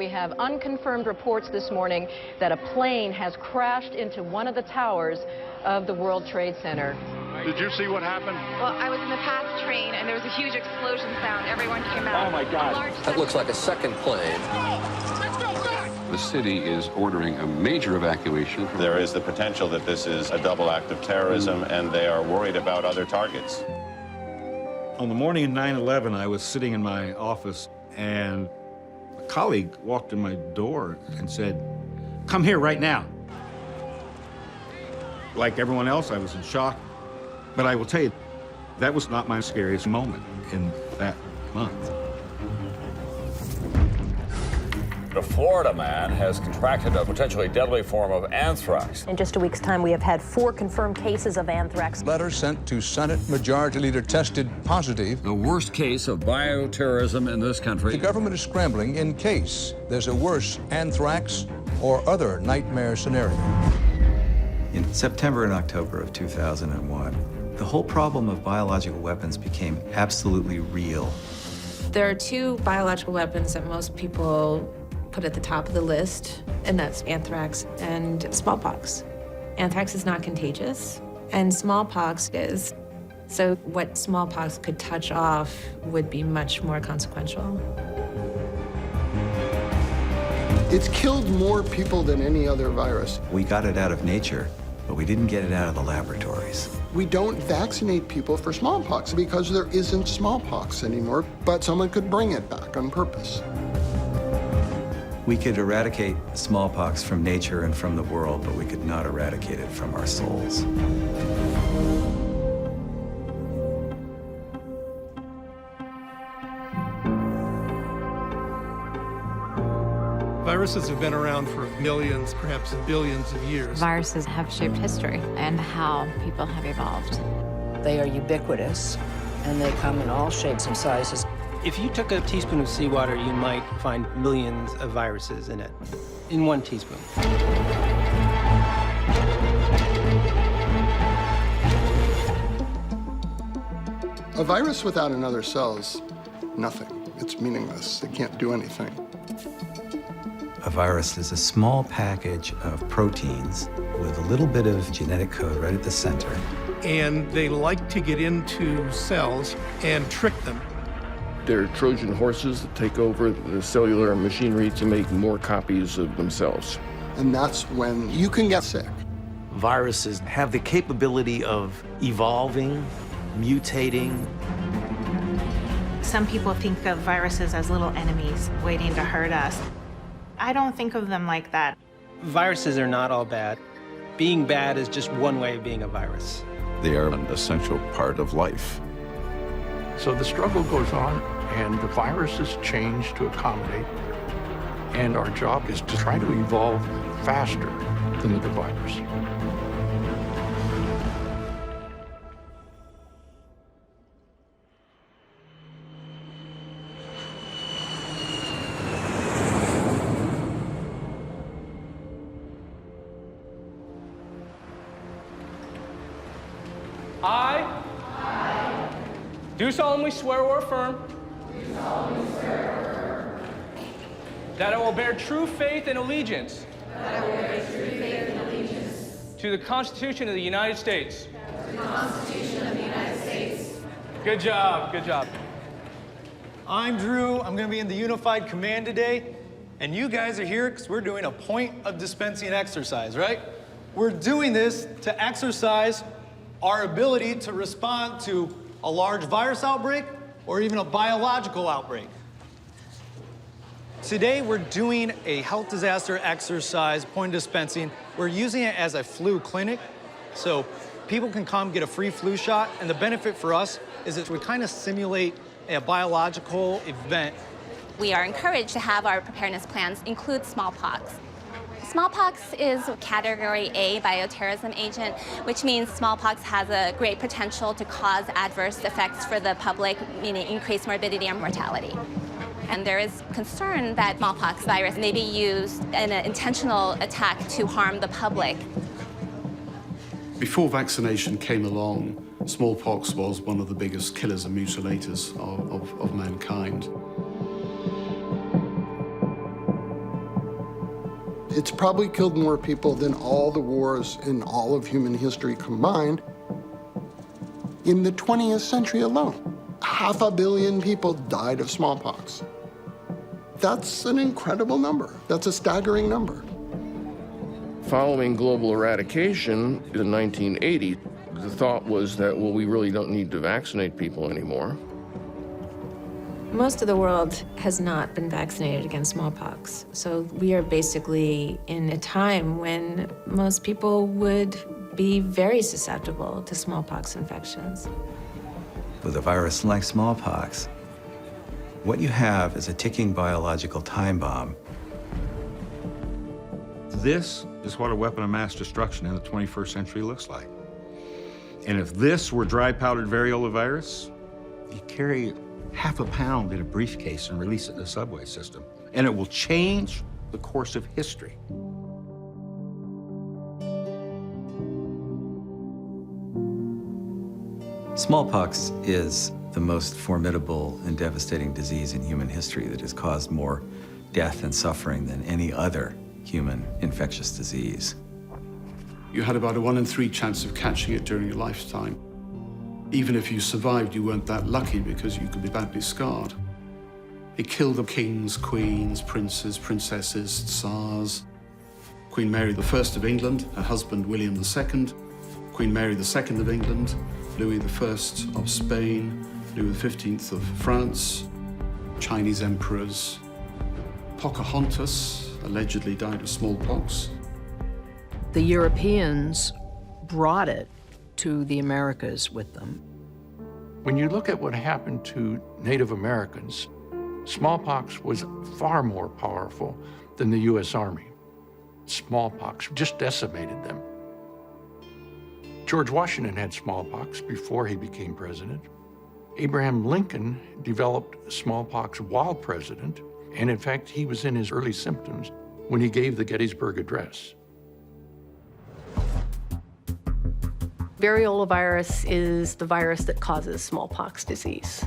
We have unconfirmed reports this morning that a plane has crashed into one of the towers of the World Trade Center. Did you see what happened? Well, I was in the past train, and there was a huge explosion sound. Everyone came out. Oh, my God. That looks like a second plane. The city is ordering a major evacuation. There is the potential that this is a double act of terrorism, and they are worried about other targets. On the morning of 9/11, I was sitting in my office, and a colleague walked in my door and said, "Come here right now." Like everyone else, I was in shock. But I will tell you, that was not my scariest moment in that month. A Florida man has contracted a potentially deadly form of anthrax. In just a week's time, we have had 4 confirmed cases of anthrax. Letter sent to Senate Majority Leader tested positive. The worst case of bioterrorism in this country. The government is scrambling in case there's a worse anthrax or other nightmare scenario. In September and October of 2001, the whole problem of biological weapons became absolutely real. There are 2 biological weapons that most people put at the top of the list, and that's anthrax and smallpox. Anthrax is not contagious, and smallpox is. So what smallpox could touch off would be much more consequential. It's killed more people than any other virus. We got it out of nature, but we didn't get it out of the laboratories. We don't vaccinate people for smallpox because there isn't smallpox anymore, but someone could bring it back on purpose. We could eradicate smallpox from nature and from the world, but we could not eradicate it from our souls. Viruses have been around for millions, perhaps billions of years. Viruses have shaped history and how people have evolved. They are ubiquitous, and they come in all shapes and sizes. If you took a teaspoon of seawater, you might find millions of viruses in it, in 1 teaspoon. A virus without another cell is nothing. It's meaningless. It can't do anything. A virus is a small package of proteins with a little bit of genetic code right at the center. And they like to get into cells and trick them. They're Trojan horses that take over the cellular machinery to make more copies of themselves. And that's when you can get sick. Viruses have the capability of evolving, mutating. Some people think of viruses as little enemies waiting to hurt us. I don't think of them like that. Viruses are not all bad. Being bad is just one way of being a virus. They are an essential part of life. So the struggle goes on, and the viruses change to accommodate. And our job is to try to evolve faster than the virus. I do solemnly swear or affirm that I will bear true faith and allegiance to the Constitution of the United States. Good job, good job. I'm Drew. I'm going to be in the Unified Command today, and you guys are here because we're doing a point of dispensing exercise, right? We're doing this to exercise our ability to respond to a large virus outbreak or even a biological outbreak. Today, we're doing a health disaster exercise, point dispensing. We're using it as a flu clinic, so people can come get a free flu shot, and the benefit for us is that we kind of simulate a biological event. We are encouraged to have our preparedness plans include smallpox. Smallpox is a Category A bioterrorism agent, which means smallpox has a great potential to cause adverse effects for the public, meaning increased morbidity and mortality. And there is concern that smallpox virus may be used in an intentional attack to harm the public. Before vaccination came along, smallpox was one of the biggest killers and mutilators of mankind. It's probably killed more people than all the wars in all of human history combined. In the 20th century alone, 500 million people died of smallpox. That's an incredible number. That's a staggering number. Following global eradication in 1980, the thought was that, well, we really don't need to vaccinate people anymore. Most of the world has not been vaccinated against smallpox. So we are basically in a time when most people would be very susceptible to smallpox infections. With a virus like smallpox, what you have is a ticking biological time bomb. This is what a weapon of mass destruction in the 21st century looks like. And if this were dry powdered variola virus, you carry half a pound in a briefcase and release it in the subway system, and it will change the course of history. Smallpox is the most formidable and devastating disease in human history that has caused more death and suffering than any other human infectious disease. You had about a 1 in 3 chance of catching it during your lifetime. Even if you survived, you weren't that lucky because you could be badly scarred. It killed the kings, queens, princes, princesses, tsars. Queen Mary I of England, her husband William II, Queen Mary II of England, Louis I of Spain, Louis XV of France, Chinese emperors. Pocahontas allegedly died of smallpox. The Europeans brought it to the Americas with them. When you look at what happened to Native Americans, smallpox was far more powerful than the U.S. Army. Smallpox just decimated them. George Washington had smallpox before he became president. Abraham Lincoln developed smallpox while president, and in fact, he was in his early symptoms when he gave the Gettysburg Address. Variola virus is the virus that causes smallpox disease.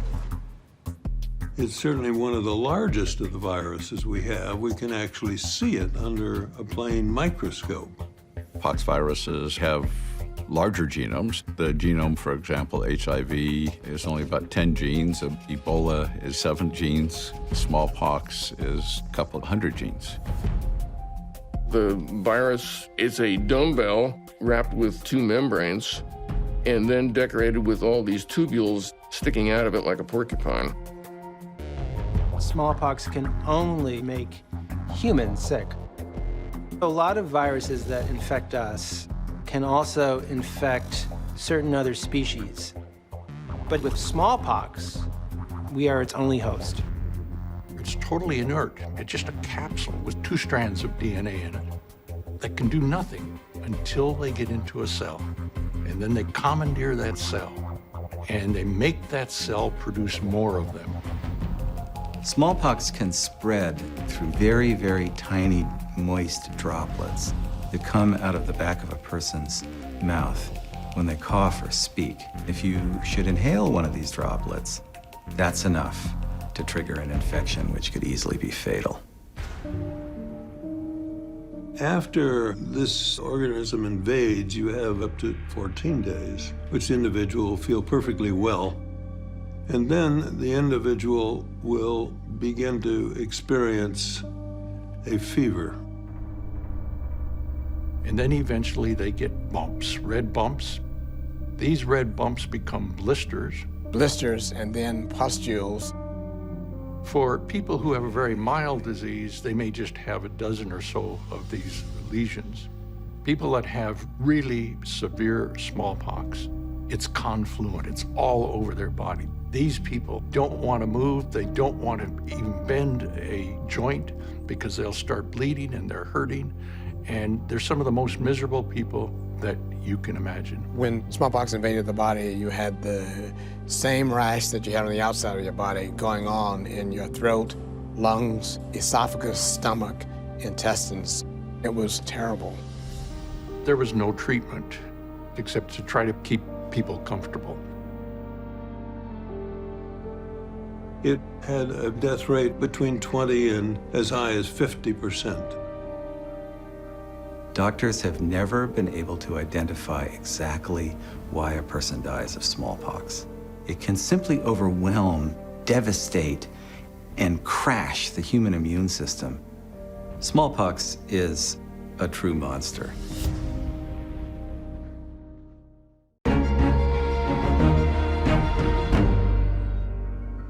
It's certainly one of the largest of the viruses we have. We can actually see it under a plain microscope. Pox viruses have larger genomes. The genome, for example, HIV is only about 10 genes. Ebola is 7 genes. Smallpox is a couple of hundred genes. The virus is a dumbbell wrapped with 2 membranes and then decorated with all these tubules sticking out of it like a porcupine. Smallpox can only make humans sick. A lot of viruses that infect us can also infect certain other species. But with smallpox, we are its only host. It's totally inert. It's just a capsule with 2 strands of DNA in it that can do nothing until they get into a cell. And then they commandeer that cell, and they make that cell produce more of them. Smallpox can spread through very, very tiny, moist droplets that come out of the back of a person's mouth when they cough or speak. If you should inhale one of these droplets, that's enough to trigger an infection which could easily be fatal. After this organism invades, you have up to 14 days, which the individual will feel perfectly well. And then the individual will begin to experience a fever. And then eventually they get bumps, red bumps. These red bumps become blisters. Blisters and then pustules. For people who have a very mild disease, they may just have a dozen or so of these lesions. People that have really severe smallpox, it's confluent, it's all over their body. These people don't want to move, they don't want to even bend a joint because they'll start bleeding and they're hurting. And they're some of the most miserable people that you can imagine. When smallpox invaded the body, you had the same rash that you had on the outside of your body going on in your throat, lungs, esophagus, stomach, intestines. It was terrible. There was no treatment except to try to keep people comfortable. It had a death rate between 20 and as high as 50%. Doctors have never been able to identify exactly why a person dies of smallpox. It can simply overwhelm, devastate, and crash the human immune system. Smallpox is a true monster.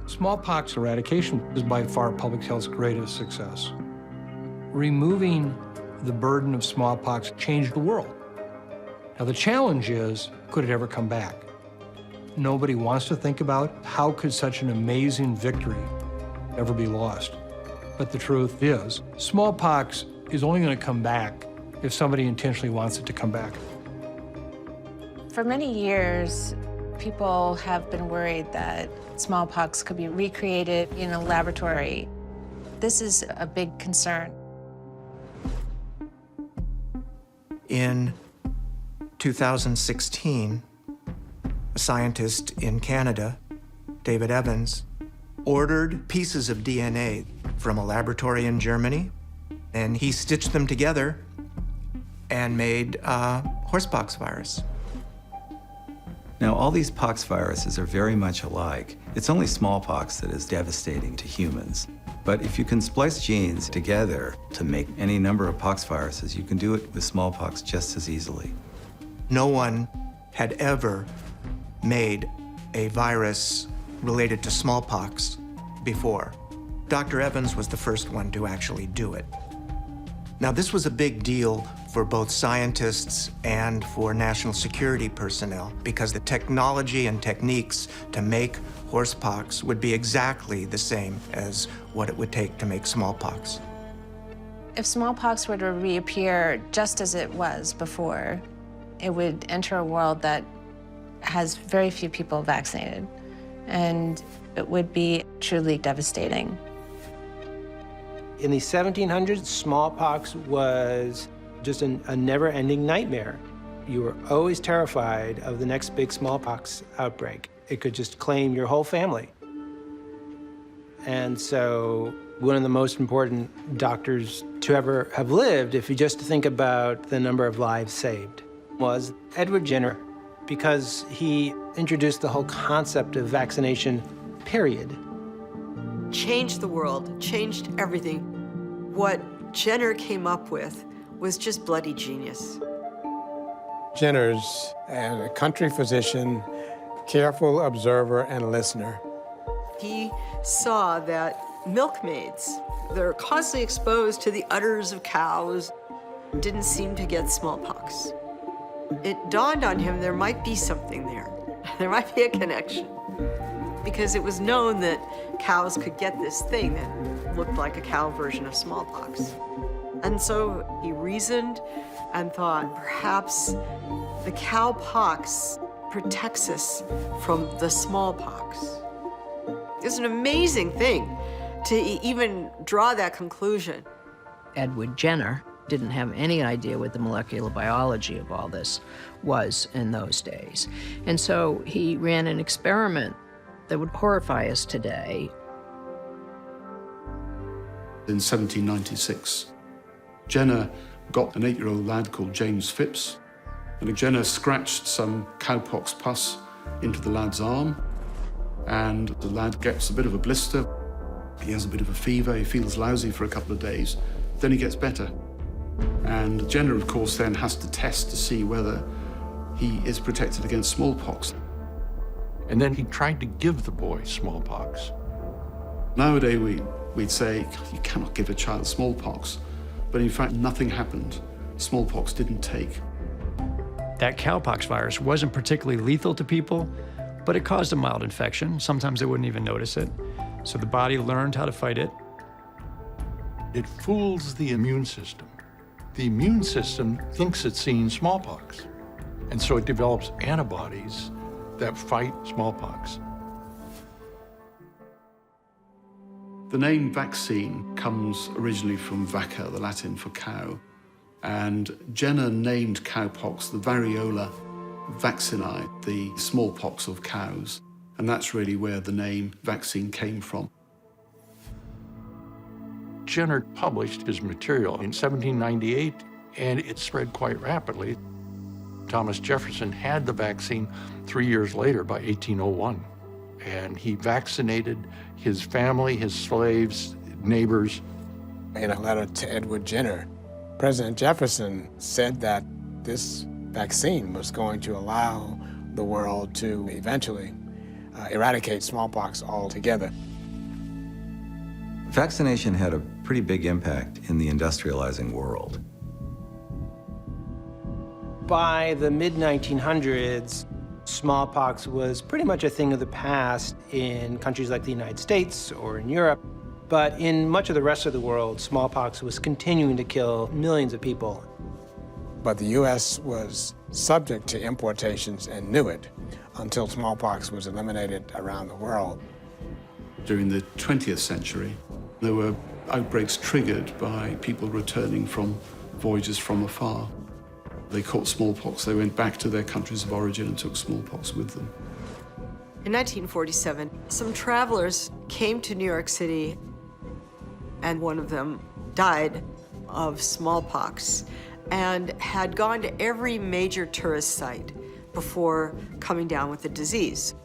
Smallpox eradication is by far public health's greatest success. Removing the burden of smallpox changed the world. Now the challenge is, could it ever come back? Nobody wants to think about how could such an amazing victory ever be lost. But the truth is, smallpox is only going to come back if somebody intentionally wants it to come back. For many years, people have been worried that smallpox could be recreated in a laboratory. This is a big concern. In 2016, a scientist in Canada, David Evans, ordered pieces of DNA from a laboratory in Germany, and he stitched them together and made horsepox virus. Now, all these pox viruses are very much alike. It's only smallpox that is devastating to humans. But if you can splice genes together to make any number of pox viruses, you can do it with smallpox just as easily. No one had ever made a virus related to smallpox before. Dr. Evans was the first one to actually do it. Now, this was a big deal for both scientists and for national security personnel because the technology and techniques to make horsepox would be exactly the same as what it would take to make smallpox. If smallpox were to reappear just as it was before, it would enter a world that has very few people vaccinated, and it would be truly devastating. In the 1700s, smallpox was just a never-ending nightmare. You were always terrified of the next big smallpox outbreak. It could just claim your whole family. And so one of the most important doctors to ever have lived, if you just think about the number of lives saved, was Edward Jenner, because he introduced the whole concept of vaccination, period. Changed the world, changed everything. What Jenner came up with was just bloody genius. Jenner's a country physician, careful observer and listener. He saw that milkmaids, they're constantly exposed to the udders of cows, didn't seem to get smallpox. It dawned on him there might be something there. There might be a connection. Because it was known that cows could get this thing that looked like a cow version of smallpox. And so he reasoned and thought, perhaps the cowpox protects us from the smallpox. It's an amazing thing to even draw that conclusion. Edward Jenner didn't have any idea what the molecular biology of all this was in those days. And so he ran an experiment that would horrify us today. In 1796, Jenner got an 8-year-old lad called James Phipps, and Jenner scratched some cowpox pus into the lad's arm, and the lad gets a bit of a blister. He has a bit of a fever, he feels lousy for a couple of days, then he gets better. And Jenner, of course, then has to test to see whether he is protected against smallpox. And then he tried to give the boy smallpox. Nowadays, we'd say, you cannot give a child smallpox. But in fact, nothing happened. Smallpox didn't take. That cowpox virus wasn't particularly lethal to people, but it caused a mild infection. Sometimes they wouldn't even notice it. So the body learned how to fight it. It fools the immune system. The immune system thinks it's seen smallpox. And so it develops antibodies that fight smallpox. The name vaccine comes originally from vacca, the Latin for cow. And Jenner named cowpox the variola vaccinae, the smallpox of cows. And that's really where the name vaccine came from. Jenner published his material in 1798. and it spread quite rapidly. Thomas Jefferson had the vaccine 3 years later, by 1801, and he vaccinated his family, his slaves, neighbors. In a letter to Edward Jenner, President Jefferson said that this vaccine was going to allow the world to eventually eradicate smallpox altogether. Vaccination had a pretty big impact in the industrializing world. By the mid-1900s, smallpox was pretty much a thing of the past in countries like the United States or in Europe. But in much of the rest of the world, smallpox was continuing to kill millions of people. But the U.S. was subject to importations and knew it until smallpox was eliminated around the world. During the 20th century, there were outbreaks triggered by people returning from voyages from afar. They caught smallpox. They went back to their countries of origin and took smallpox with them. In 1947, some travelers came to New York City, and one of them died of smallpox and had gone to every major tourist site before coming down with the disease.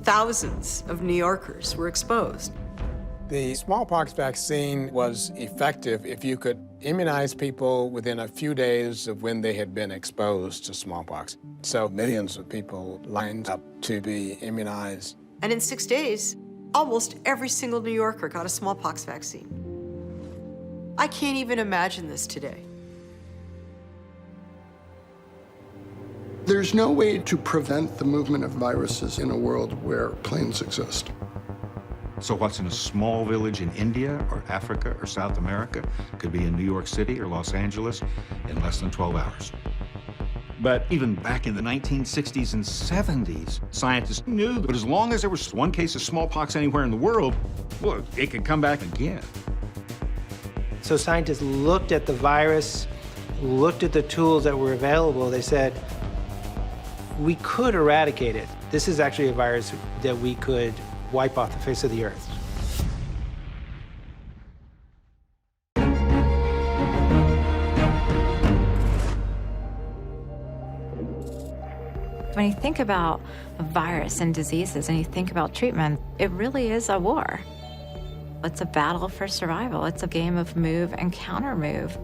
Thousands of New Yorkers were exposed. The smallpox vaccine was effective if you could immunize people within a few days of when they had been exposed to smallpox. So millions of people lined up to be immunized. And in 6 days, almost every single New Yorker got a smallpox vaccine. I can't even imagine this today. There's no way to prevent the movement of viruses in a world where planes exist. So what's in a small village in India or Africa or South America could be in New York City or Los Angeles in less than 12 hours. But even back in the 1960s and 70s, scientists knew that as long as there was one case of smallpox anywhere in the world, well, it could come back again. So scientists looked at the virus, looked at the tools that were available. They said, we could eradicate it. This is actually a virus that we could wipe off the face of the earth. When you think about a virus and diseases and you think about treatment, it really is a war. It's a battle for survival. It's a game of move and counter-move.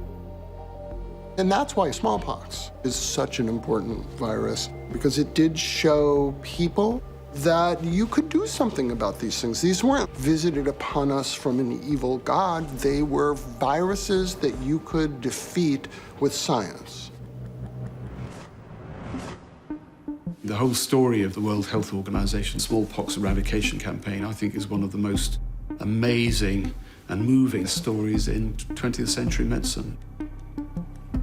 And that's why smallpox is such an important virus, because it did show people that you could do something about these things. These weren't visited upon us from an evil god. They were viruses that you could defeat with science. The whole story of the World Health Organization smallpox eradication campaign, I think, is one of the most amazing and moving stories in 20th century medicine.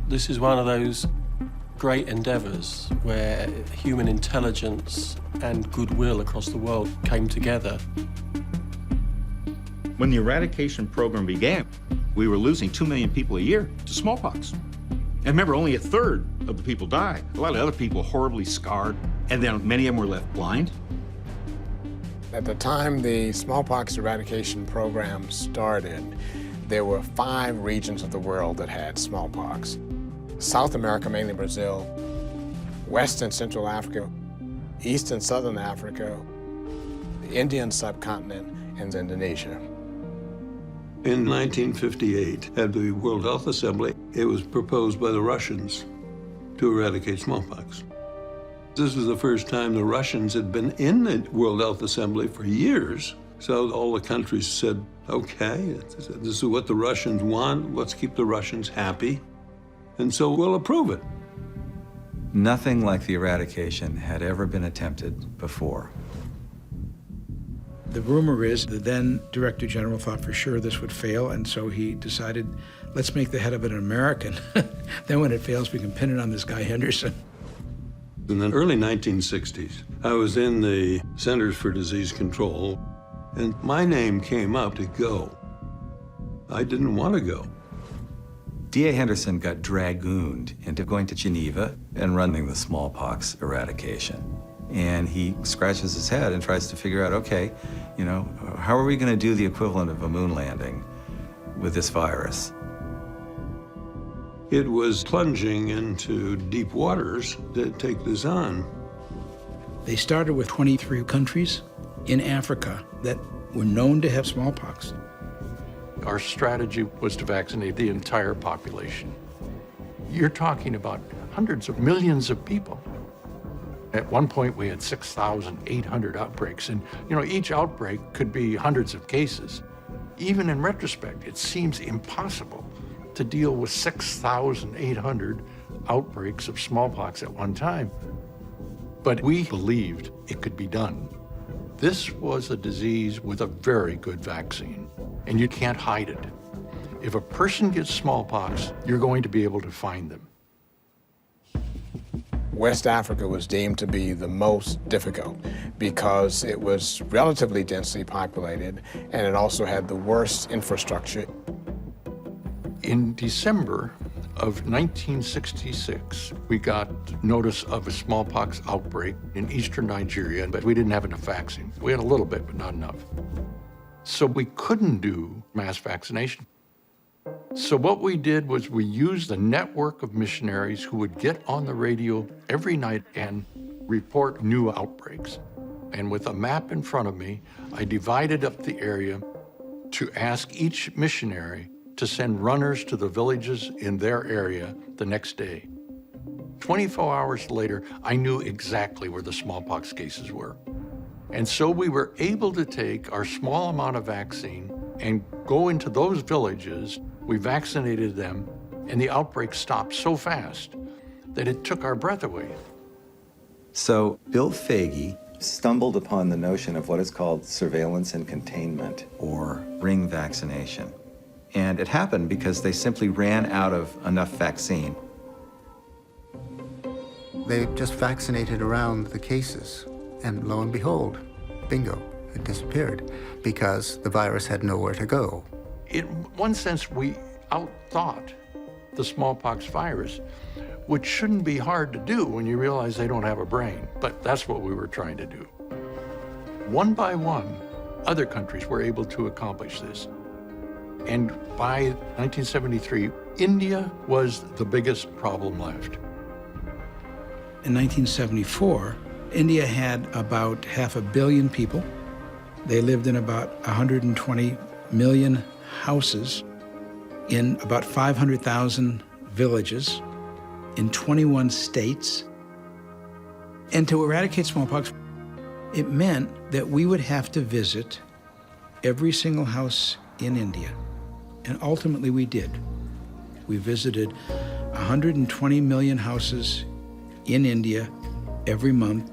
This is one of those great endeavors where human intelligence and goodwill across the world came together. When the eradication program began, we were losing 2 million people a year to smallpox. And remember, only 1/3 of the people died. A lot of other people horribly scarred, and then many of them were left blind. At the time the smallpox eradication program started, there were 5 regions of the world that had smallpox. South America, mainly Brazil, West and Central Africa, East and Southern Africa, the Indian subcontinent, and Indonesia. In 1958, at the World Health Assembly, it was proposed by the Russians to eradicate smallpox. This was the first time the Russians had been in the World Health Assembly for years. So all the countries said, okay, this is what the Russians want. Let's keep the Russians happy. And so we'll approve it. Nothing like the eradication had ever been attempted before. The rumor is the then Director General thought for sure this would fail, and so he decided, let's make the head of it an American. Then when it fails, we can pin it on this guy Henderson. In the early 1960s, I was in the Centers for Disease Control, and my name came up to go. I didn't want to go. D.A. Henderson got dragooned into going to Geneva and running the smallpox eradication. And he scratches his head and tries to figure out, okay, you know, how are we going to do the equivalent of a moon landing with this virus? It was plunging into deep waters to take this on. They started with 23 countries in Africa that were known to have smallpox. Our strategy was to vaccinate the entire population. You're talking about hundreds of millions of people. At one point, we had 6,800 outbreaks, and each outbreak could be hundreds of cases. Even in retrospect, it seems impossible to deal with 6,800 outbreaks of smallpox at one time. But we believed it could be done. This was a disease with a very good vaccine, and you can't hide it. If a person gets smallpox, you're going to be able to find them. West Africa was deemed to be the most difficult because it was relatively densely populated and it also had the worst infrastructure. In December of 1966, we got notice of a smallpox outbreak in eastern Nigeria, but we didn't have enough vaccine. We had a little bit, but not enough. So we couldn't do mass vaccination. So what we did was we used a network of missionaries who would get on the radio every night and report new outbreaks. And with a map in front of me, I divided up the area to ask each missionary to send runners to the villages in their area the next day. 24 hours later, I knew exactly where the smallpox cases were. And so we were able to take our small amount of vaccine and go into those villages. We vaccinated them, and the outbreak stopped so fast that it took our breath away. So Bill Foege stumbled upon the notion of what is called surveillance and containment, or ring vaccination. And it happened because they simply ran out of enough vaccine. They just vaccinated around the cases, and lo and behold, bingo, it disappeared because the virus had nowhere to go. In one sense, we outthought the smallpox virus, which shouldn't be hard to do when you realize they don't have a brain, but that's what we were trying to do. One by one, other countries were able to accomplish this. And by 1973, India was the biggest problem left. In 1974, India had about 500 million people. They lived in about 120 million houses in about 500,000 villages in 21 states. And to eradicate smallpox, it meant that we would have to visit every single house in India. And ultimately we did. We visited 120 million houses in India every month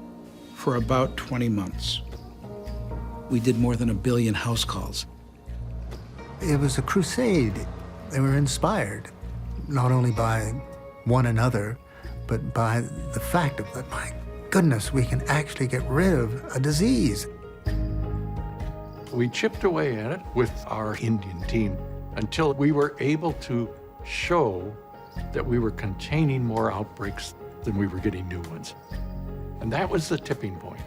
for about 20 months. We did more than 1 billion house calls. It was a crusade. They were inspired, not only by one another, but by the fact that, my goodness, we can actually get rid of a disease. We chipped away at it with our Indian team until we were able to show that we were containing more outbreaks than we were getting new ones. And that was the tipping point.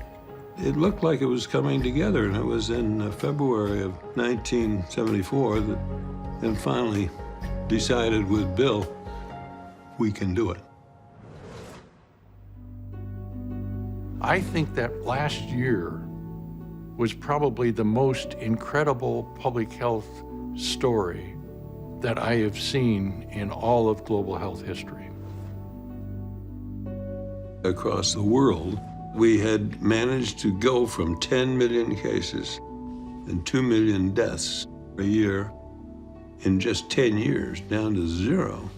It looked like it was coming together, and it was in February of 1974 that then finally decided with Bill, we can do it. I think that last year was probably the most incredible public health story that I have seen in all of global health history. Across the world, we had managed to go from 10 million cases and 2 million deaths a year in just 10 years down to 0.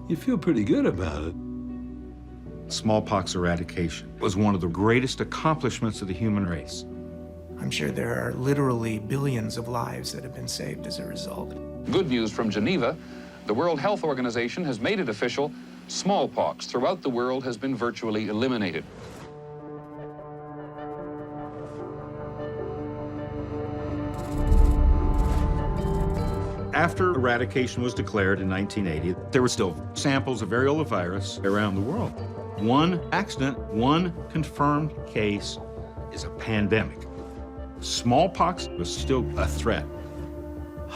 You feel pretty good about it. Smallpox eradication was one of the greatest accomplishments of the human race. I'm sure there are literally billions of lives that have been saved as a result. Good news from Geneva. The World Health Organization has made it official. Smallpox throughout the world has been virtually eliminated. After eradication was declared in 1980, there were still samples of variola virus around the world. One accident, one confirmed case is a pandemic. Smallpox was still a threat.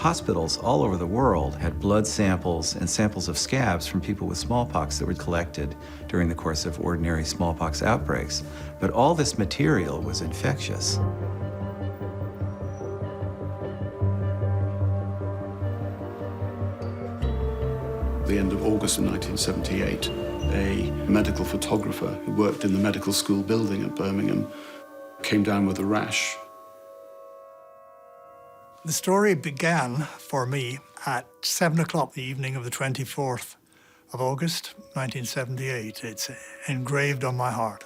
Hospitals all over the world had blood samples and samples of scabs from people with smallpox that were collected during the course of ordinary smallpox outbreaks. But all this material was infectious. The end of August of 1978, a medical photographer who worked in the medical school building at Birmingham came down with a rash. The story began for me at 7 o'clock the evening of the 24th of August, 1978. It's engraved on my heart.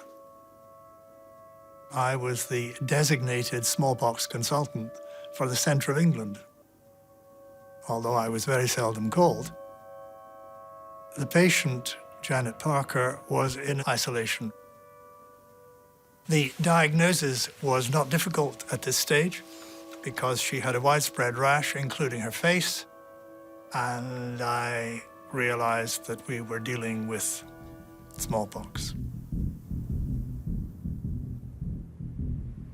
I was the designated smallpox consultant for the centre of England, although I was very seldom called. The patient, Janet Parker, was in isolation. The diagnosis was not difficult at this stage because she had a widespread rash, including her face, and I realized that we were dealing with smallpox.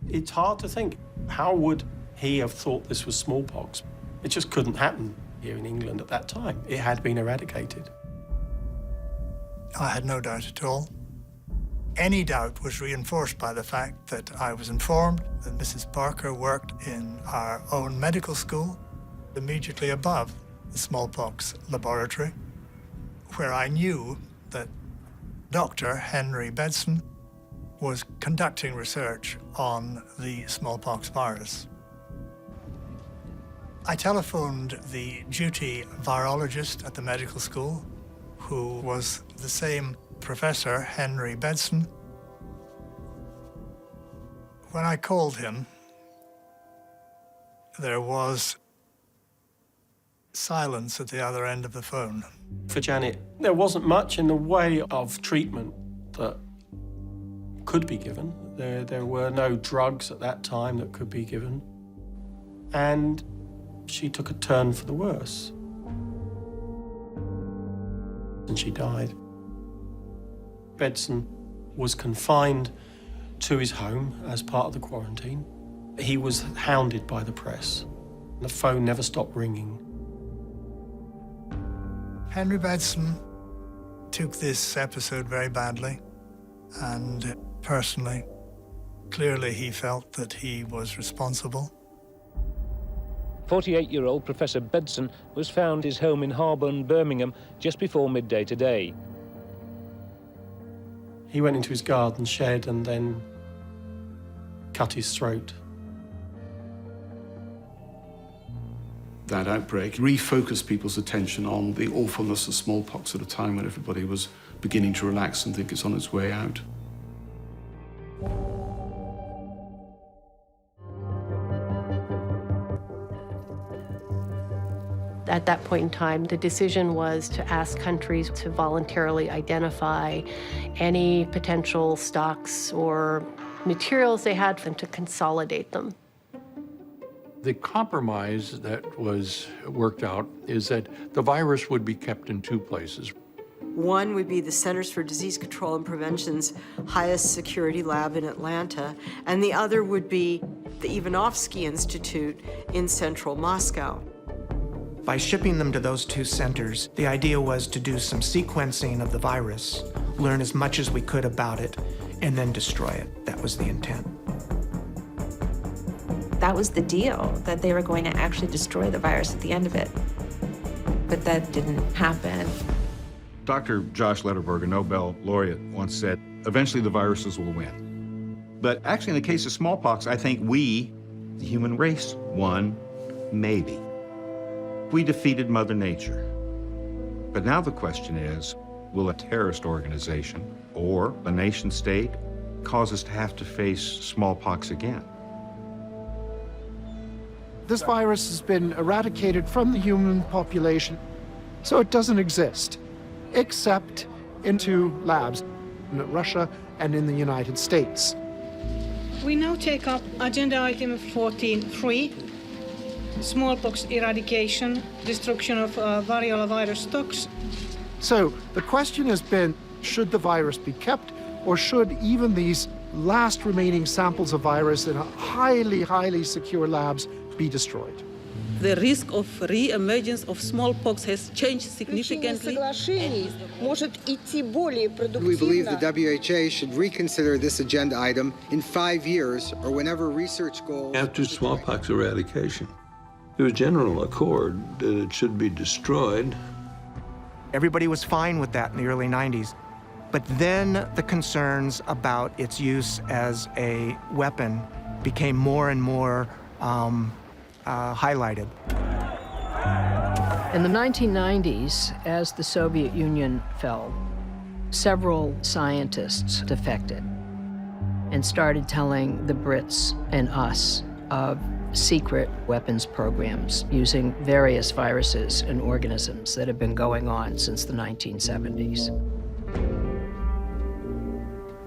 It's hard to think, how would he have thought this was smallpox? It just couldn't happen here in England at that time. It had been eradicated. I had no doubt at all. Any doubt was reinforced by the fact that I was informed that Mrs. Parker worked in our own medical school immediately above the smallpox laboratory, where I knew that Dr. Henry Bedson was conducting research on the smallpox virus. I telephoned the duty virologist at the medical school, who was the same Professor Henry Bedson. When I called him, there was silence at the other end of the phone. For Janet, there wasn't much in the way of treatment that could be given. There were no drugs at that time that could be given. And she took a turn for the worse. And she died. Bedson was confined to his home as part of the quarantine. He was hounded by the press. The phone never stopped ringing. Henry Bedson took this episode very badly, and personally, clearly he felt that he was responsible. 48-year-old Professor Bedson was found his home in Harborne, Birmingham, just before midday today. He went into his garden shed and then cut his throat. That outbreak refocused people's attention on the awfulness of smallpox at a time when everybody was beginning to relax and think it's on its way out. At that point in time, the decision was to ask countries to voluntarily identify any potential stocks or materials they had and to consolidate them. The compromise that was worked out is that the virus would be kept in two places. One would be the Centers for Disease Control and Prevention's highest security lab in Atlanta, and the other would be the Ivanovsky Institute in central Moscow. By shipping them to those two centers, the idea was to do some sequencing of the virus, learn as much as we could about it, and then destroy it. That was the intent. That was the deal, that they were going to actually destroy the virus at the end of it. But that didn't happen. Dr. Josh Lederberg, a Nobel laureate, once said, eventually the viruses will win. But actually, in the case of smallpox, I think we, the human race, won, maybe. We defeated Mother Nature. But now the question is, will a terrorist organization or a nation state cause us to have to face smallpox again? This virus has been eradicated from the human population, so it doesn't exist, except in two labs, in Russia and in the United States. We now take up agenda item 14.3, smallpox eradication, destruction of variola virus stocks. So the question has been, should the virus be kept, or should even these last remaining samples of virus in highly, highly secure labs be destroyed? The risk of re-emergence of smallpox has changed significantly. We believe the WHO should reconsider this agenda item in 5 years or whenever research goals... After smallpox eradication, there was general accord that it should be destroyed. Everybody was fine with that in the early 90s. But then the concerns about its use as a weapon became more and more highlighted. In the 1990s, as the Soviet Union fell, several scientists defected and started telling the Brits and us of secret weapons programs using various viruses and organisms that have been going on since the 1970s.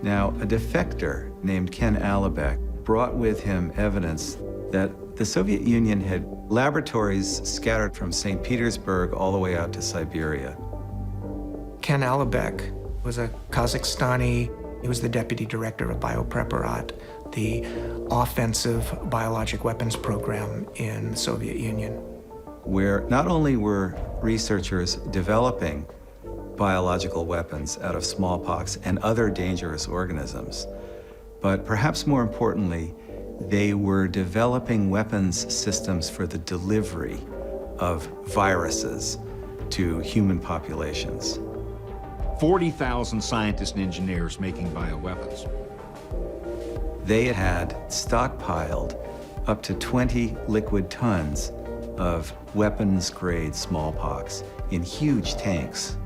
Now, a defector named Ken Alibek brought with him evidence that the Soviet Union had laboratories scattered from St. Petersburg all the way out to Siberia. Ken Alibek was a Kazakhstani. He was the deputy director of Biopreparat, the offensive biologic weapons program in the Soviet Union. Where not only were researchers developing biological weapons out of smallpox and other dangerous organisms, but perhaps more importantly, they were developing weapons systems for the delivery of viruses to human populations. 40,000 scientists and engineers making bioweapons. They had stockpiled up to 20 liquid tons of weapons-grade smallpox in huge tanks.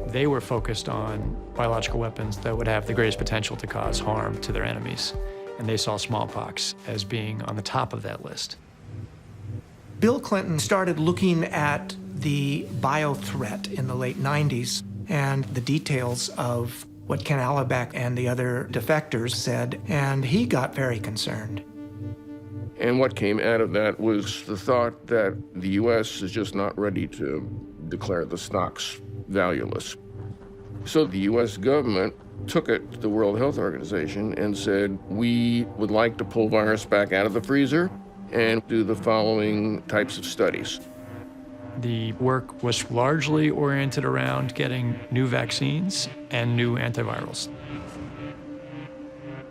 They were focused on biological weapons that would have the greatest potential to cause harm to their enemies, and they saw smallpox as being on the top of that list. Bill Clinton started looking at the bio-threat in the late 90s and the details of what Ken Alibek and the other defectors said, and he got very concerned. And what came out of that was the thought that the U.S. is just not ready to declare the stocks valueless. So the U.S. government took it to the World Health Organization and said, we would like to pull virus back out of the freezer and do the following types of studies. The work was largely oriented around getting new vaccines and new antivirals.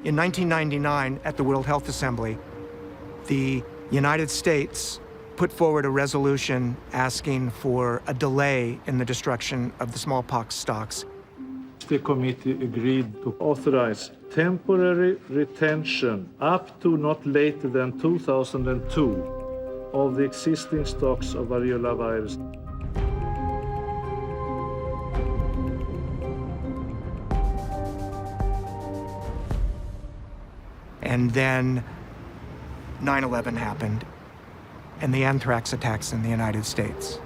In 1999, at the World Health Assembly, the United States put forward a resolution asking for a delay in the destruction of the smallpox stocks. The committee agreed to authorize temporary retention up to not later than 2002 of the existing stocks of variola virus. And then 9/11 happened, and the anthrax attacks in the United States.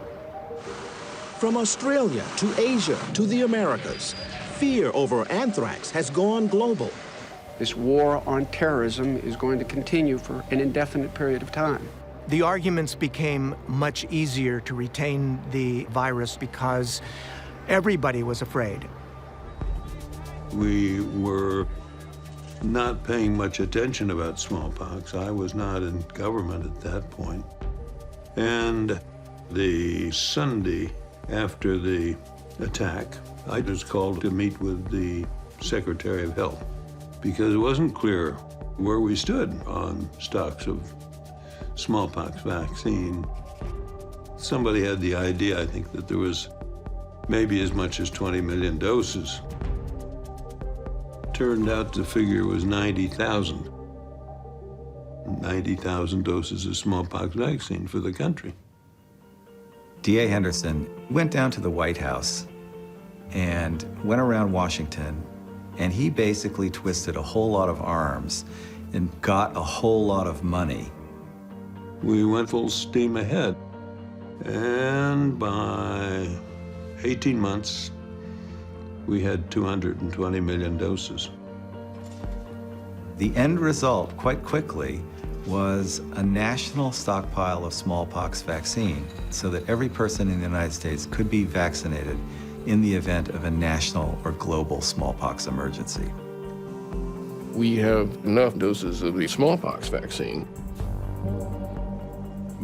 From Australia to Asia to the Americas, fear over anthrax has gone global. This war on terrorism is going to continue for an indefinite period of time. The arguments became much easier to retain the virus because everybody was afraid. We were not paying much attention about smallpox. I was not in government at that point. And the Sunday after the attack, I was called to meet with the Secretary of Health because it wasn't clear where we stood on stocks of smallpox vaccine. Somebody had the idea, I think, that there was maybe as much as 20 million doses. Turned out the figure was 90,000. 90,000 doses of smallpox vaccine for the country. D.A. Henderson went down to the White House and went around Washington, and he basically twisted a whole lot of arms and got a whole lot of money. We went full steam ahead, and by 18 months, we had 220 million doses. The end result, quite quickly, was a national stockpile of smallpox vaccine so that every person in the United States could be vaccinated in the event of a national or global smallpox emergency. We have enough doses of the smallpox vaccine,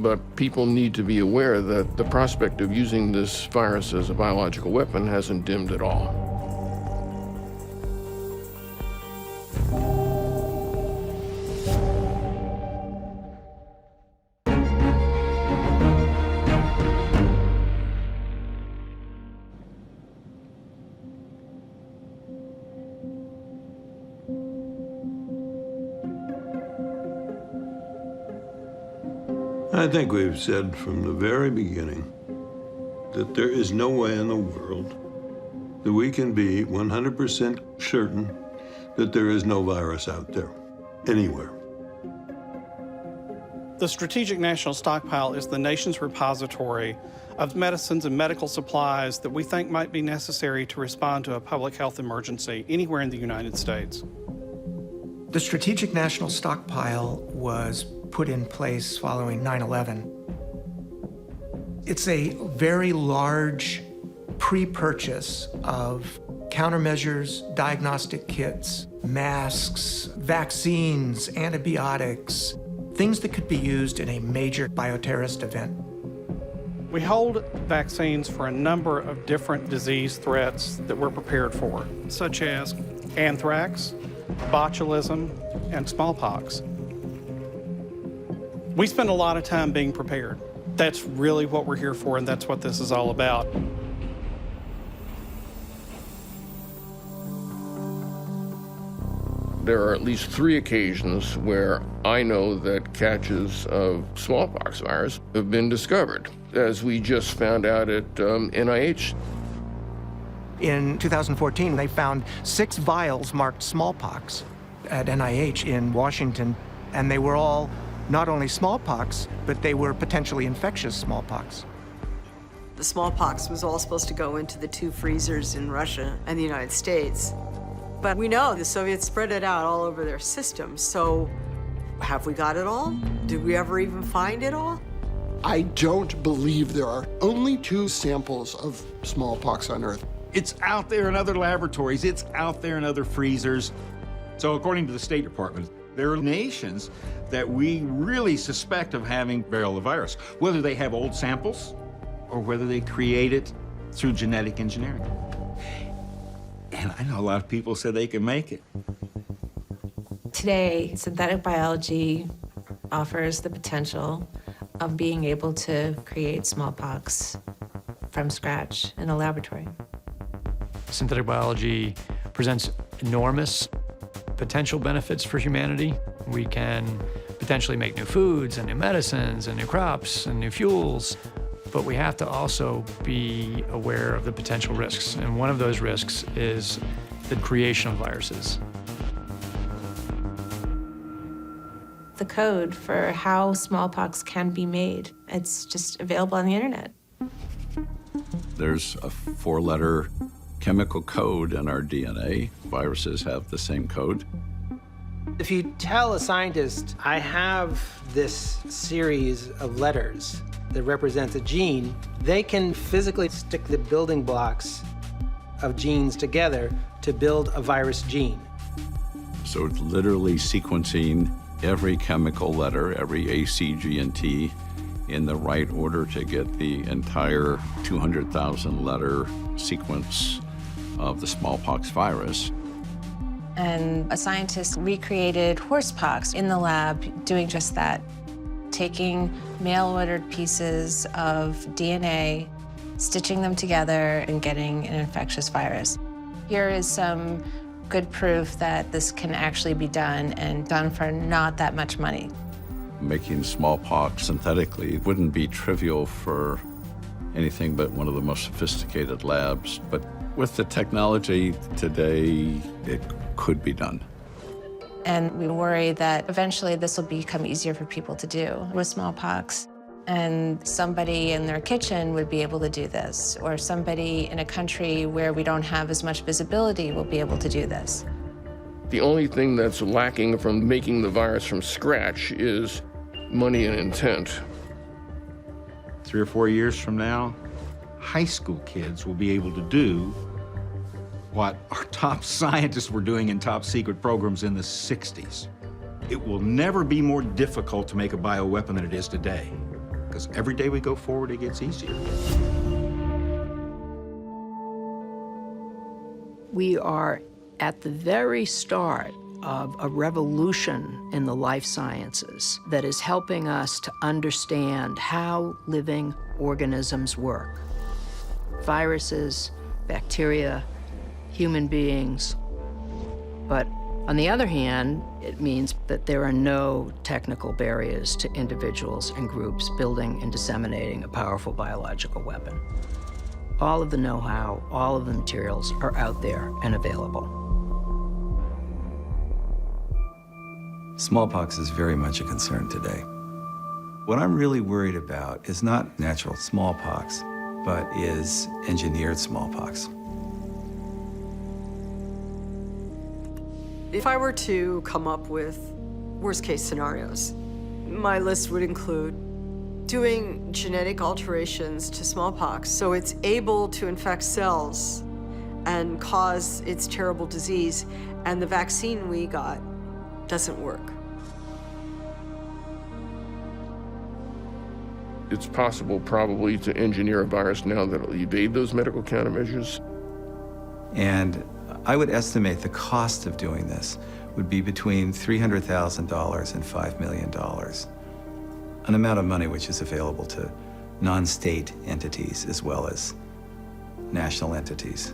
But people need to be aware that the prospect of using this virus as a biological weapon hasn't dimmed at all. I think we've said from the very beginning that there is no way in the world that we can be 100% certain that there is no virus out there, anywhere. The Strategic National Stockpile is the nation's repository of medicines and medical supplies that we think might be necessary to respond to a public health emergency anywhere in the United States. The Strategic National Stockpile was put in place following 9/11. It's a very large pre-purchase of countermeasures, diagnostic kits, masks, vaccines, antibiotics, things that could be used in a major bioterrorist event. We hold vaccines for a number of different disease threats that we're prepared for, such as anthrax, botulism, and smallpox. We spend a lot of time being prepared. That's really what we're here for, and that's what this is all about. There are at least 3 occasions where I know that catches of smallpox virus have been discovered, as we just found out at NIH. In 2014, they found 6 vials marked smallpox at NIH in Washington, and they were all not only smallpox, but they were potentially infectious smallpox. The smallpox was all supposed to go into the 2 freezers in Russia and the United States. But we know the Soviets spread it out all over their system, so have we got it all? Did we ever even find it all? I don't believe there are only 2 samples of smallpox on Earth. It's out there in other laboratories. It's out there in other freezers. So according to the State Department, there are nations that we really suspect of having variola virus, whether they have old samples or whether they create it through genetic engineering. And I know a lot of people said they can make it. Today, synthetic biology offers the potential of being able to create smallpox from scratch in a laboratory. Synthetic biology presents enormous potential benefits for humanity. We can potentially make new foods and new medicines and new crops and new fuels, but we have to also be aware of the potential risks. And one of those risks is the creation of viruses. The code for how smallpox can be made, it's just available on the internet. There's a 4-letter chemical code in our DNA. Viruses have the same code. If you tell a scientist, I have this series of letters that represents a gene, they can physically stick the building blocks of genes together to build a virus gene. So it's literally sequencing every chemical letter, every A, C, G, and T in the right order to get the entire 200,000 letter sequence of the smallpox virus. And a scientist recreated horsepox in the lab doing just that, taking mail-ordered pieces of DNA, stitching them together, and getting an infectious virus. Here is some good proof that this can actually be done, and done for not that much money. Making smallpox synthetically wouldn't be trivial for anything but one of the most sophisticated labs. But with the technology today, it could be done. And we worry that eventually this will become easier for people to do with smallpox. And somebody in their kitchen would be able to do this, or somebody in a country where we don't have as much visibility will be able to do this. The only thing that's lacking from making the virus from scratch is money and intent. 3 or 4 years from now, high school kids will be able to do what our top scientists were doing in top secret programs in the 60s. It will never be more difficult to make a bioweapon than it is today. because every day we go forward, it gets easier. We are at the very start of a revolution in the life sciences that is helping us to understand how living organisms work. Viruses, bacteria, human beings. But on the other hand, it means that there are no technical barriers to individuals and groups building and disseminating a powerful biological weapon. All of the know-how, all of the materials are out there and available. Smallpox is very much a concern today. What I'm really worried about is not natural smallpox, but is engineered smallpox. If I were to come up with worst-case scenarios, my list would include doing genetic alterations to smallpox so it's able to infect cells and cause its terrible disease, and the vaccine we got doesn't work. It's possible probably to engineer a virus now that'll evade those medical countermeasures. And I would estimate the cost of doing this would be between $300,000 and $5 million, an amount of money which is available to non-state entities as well as national entities.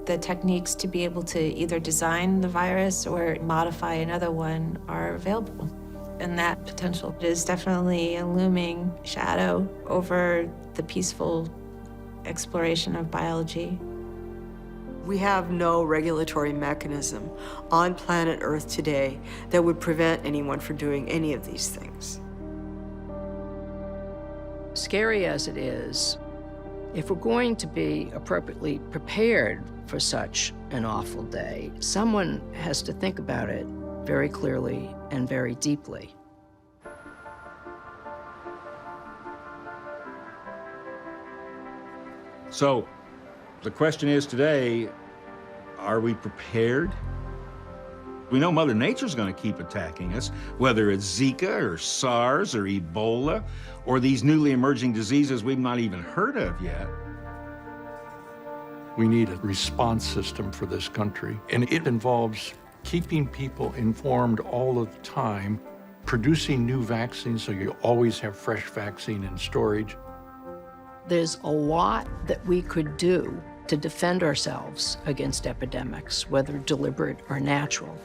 The techniques to be able to either design the virus or modify another one are available. And that potential is definitely a looming shadow over the peaceful exploration of biology. We have no regulatory mechanism on planet Earth today that would prevent anyone from doing any of these things. Scary as it is, if we're going to be appropriately prepared for such an awful day, someone has to think about it very clearly and very deeply. So, the question is today, are we prepared? We know Mother Nature's going to keep attacking us, whether it's Zika or SARS or Ebola or these newly emerging diseases we've not even heard of yet. We need a response system for this country, and it involves keeping people informed all of the time, producing new vaccines so you always have fresh vaccine in storage. There's a lot that we could do to defend ourselves against epidemics, whether deliberate or natural.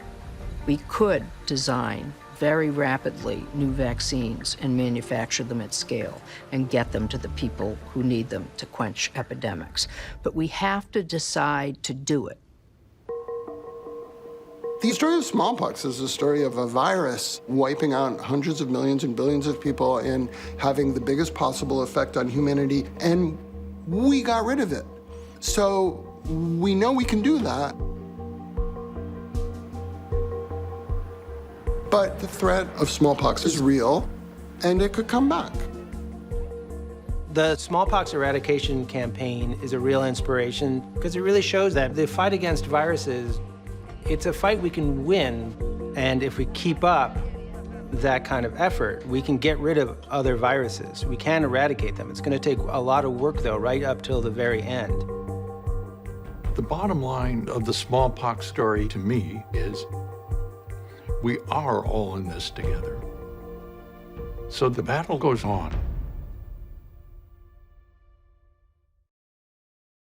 We could design very rapidly new vaccines and manufacture them at scale and get them to the people who need them to quench epidemics. But we have to decide to do it. The story of smallpox is the story of a virus wiping out hundreds of millions and billions of people and having the biggest possible effect on humanity, and we got rid of it. So we know we can do that. But the threat of smallpox is real, and it could come back. The smallpox eradication campaign is a real inspiration because it really shows that the fight against viruses, it's a fight we can win, and if we keep up that kind of effort, we can get rid of other viruses. We can eradicate them. It's going to take a lot of work, though, right up till the very end. The bottom line of the smallpox story to me is we are all in this together. So the battle goes on.